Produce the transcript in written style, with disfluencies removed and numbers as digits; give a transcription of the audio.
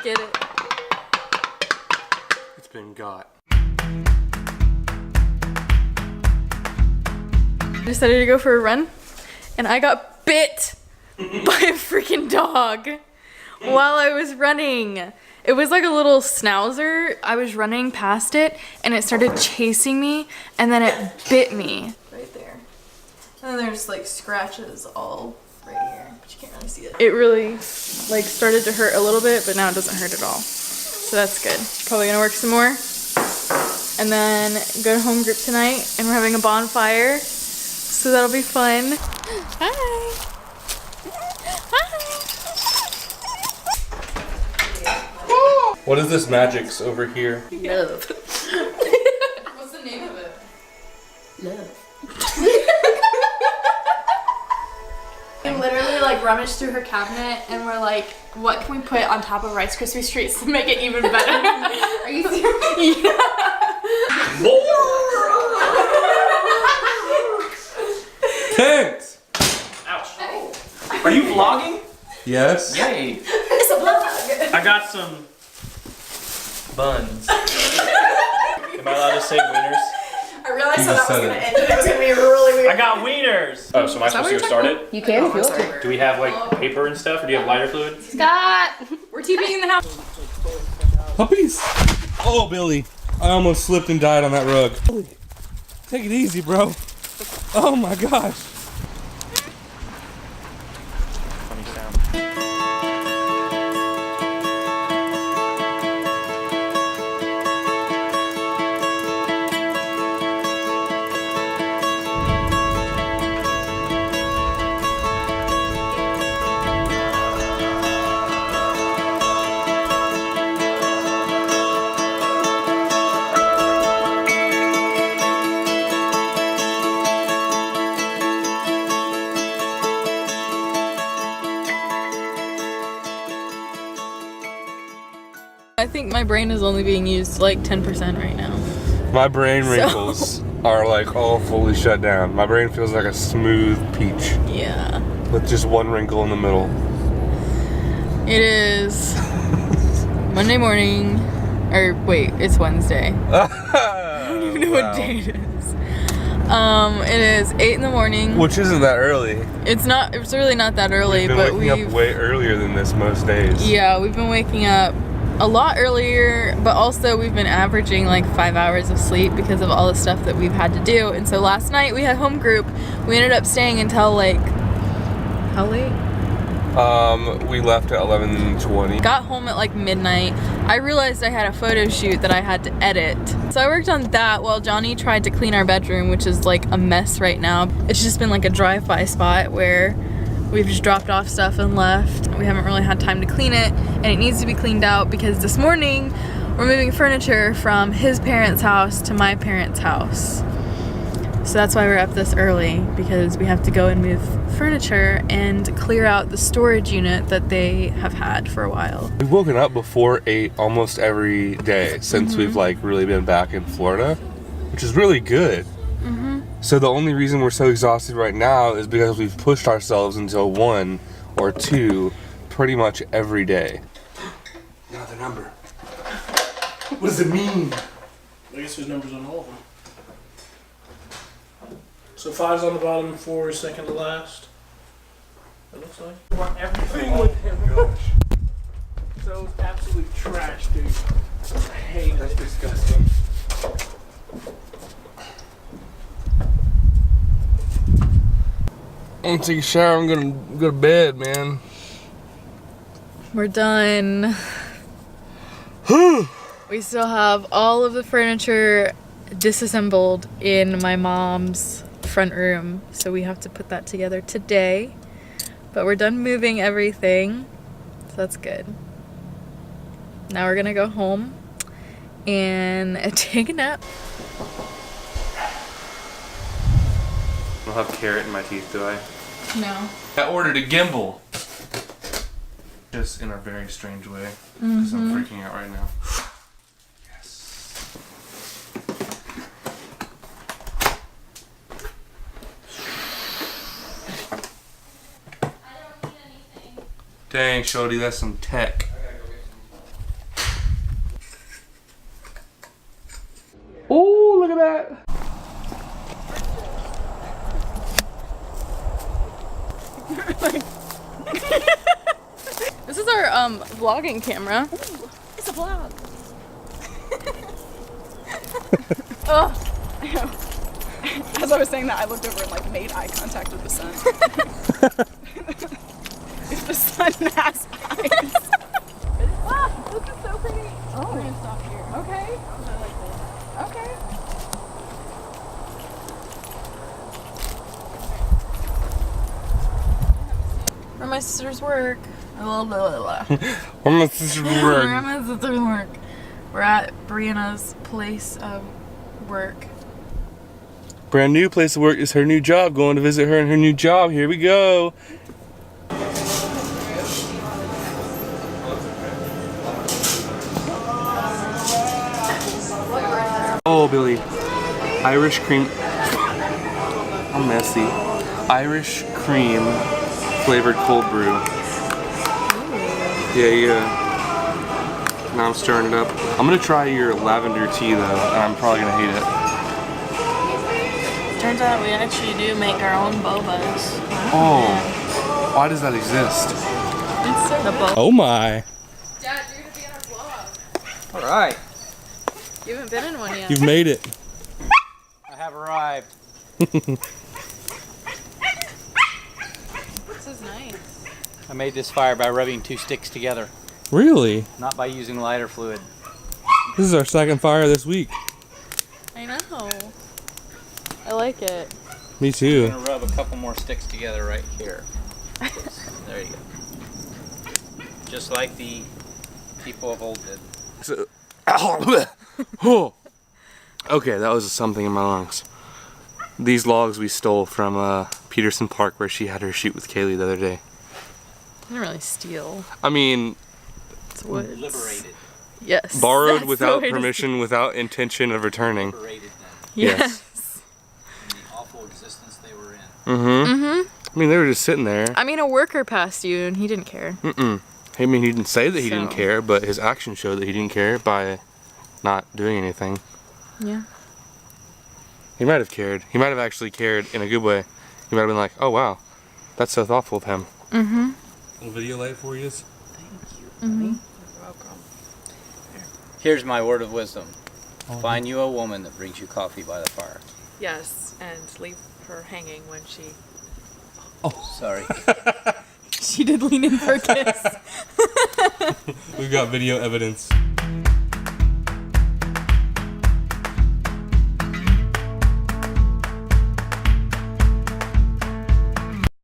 Get it. It's been got. I decided to go for a run, and I got bit by a freaking dog while I was running. It was like a little schnauzer. I was running past it, and it started chasing me, and then it bit me. Right there. And then there's like scratches all right here, but you can't really see it. It really like started to hurt a little bit, but now it doesn't hurt at all. So that's good. Probably gonna work some more. And then go to home group tonight, and we're having a bonfire. So that'll be fun. Hi. Hi. What is this magic's over here? Love. What's the name of it? Love. We literally like rummaged through her cabinet and we're like, what can we put on top of Rice Krispie treats to make it even better? Are you serious? Yeah. Thanks! Ouch. Are you vlogging? Yes. Yay. It's a vlog. I got some buns. Am I allowed to say wieners? I realized You how just that was said gonna it. end. It was gonna be really weird. I got wieners! Oh, so am I supposed to get started? You can if you want to. Do we have like paper and stuff, or do you have lighter fluid? Scott! We're TVing in the house. Puppies! Oh, Billy. I almost slipped and died on that rug. Take it easy, bro. Oh my gosh. Funny sound. I think my brain is only being used like 10% right now. My brain wrinkles are like all fully shut down. My brain feels like a smooth peach Yeah. with just one wrinkle in the middle. It is Monday morning, or wait, it's Wednesday. I don't even know what day it is. It is 8 in the morning. Which isn't that early. It's really not that early, We've been but waking up way earlier than this most days. yeah, we've been waking up a lot earlier, but also we've been averaging like 5 hours of sleep because of all the stuff that we've had to do. And so last night we had home group. We ended up staying until like, how late? We left at 11:20. Got home at like midnight. I realized I had a photo shoot that I had to edit. So I worked on that while Johnny tried to clean our bedroom, which is like a mess right now. It's just been like a drive-by spot where we've just dropped off stuff and left. We haven't really had time to clean it, and it needs to be cleaned out because this morning we're moving furniture from his parents' house to my parents' house. So that's why we're up this early, because we have to go and move furniture and clear out the storage unit that they have had for a while. We've woken up before 8 almost every day since we've like really been back in Florida, which is really good. So the only reason we're so exhausted right now is because we've pushed ourselves until 1 or 2 pretty much every day. Another number. What does it mean? I guess there's numbers on all of them. So 5's on the bottom, 4 is second to last. It looks like. I want everything with him. So absolute trash, dude. I hate it. That's disgusting. I'm gonna take a shower. I'm gonna go to bed, man. We're done. We still have all of the furniture disassembled in my mom's front room, so we have to put that together today. But we're done moving everything, so that's good. Now we're gonna go home and take a nap. I don't have carrot in my teeth, do I? No. I ordered a gimbal. Just in a very strange way, because I'm freaking out right now. Yes. Dang, Shorty, that's some tech. This is our vlogging camera. It's a vlog. Ugh. As I was saying that, I looked over and like made eye contact with the sun. If the sun has eyes. Ah, this is so pretty. Oh. We're gonna stop here. Okay. I like this. Okay. Where my sisters work. Blah, blah, blah, blah. Where my sister's Where work. my sisters work. We're at Brianna's place of work. Brand new place to work is her new job. Going to visit her in her new job. Here we go. Oh, Billy. Irish cream. I'm messy. Irish cream flavored cold brew. Yeah. Now I'm stirring it up. I'm gonna try your lavender tea though, and I'm probably gonna hate it. Turns out we actually do make our own bobas. Oh, why does that exist? It's the boba. Oh my. Dad, you're gonna be in our vlog. All right, You haven't been in one yet. You've made it. I have arrived. This is nice. I made this fire by rubbing 2 sticks together, Really? not by using lighter fluid. This is our second fire this week. I know. I like it. Me I'm too. gonna rub a couple more sticks together right here. There you go. Just like the people of old did. So, okay, that was something in my lungs. These logs we stole from Peterson Park where she had her shoot with Kaylee the other day. I didn't really steal. I mean, It's woods. Liberated. Yes. borrowed that's the without way to permission, without intention of returning. Liberated them Yes. from the awful existence they were in. I mean, they were just sitting there. I mean, a worker passed you and he didn't care. I mean, he didn't say that he didn't So- care, but his actions showed that he didn't care by not doing anything. Yeah. He might have cared. He might have actually cared in a good way. He might have been like, oh wow, that's so thoughtful of him. Mm-hmm. A video light for you? Here's my word of wisdom. Find you a woman that brings you coffee by the fire. Yes, and leave her hanging when she. Sorry. She did lean in for a kiss. We've got video evidence.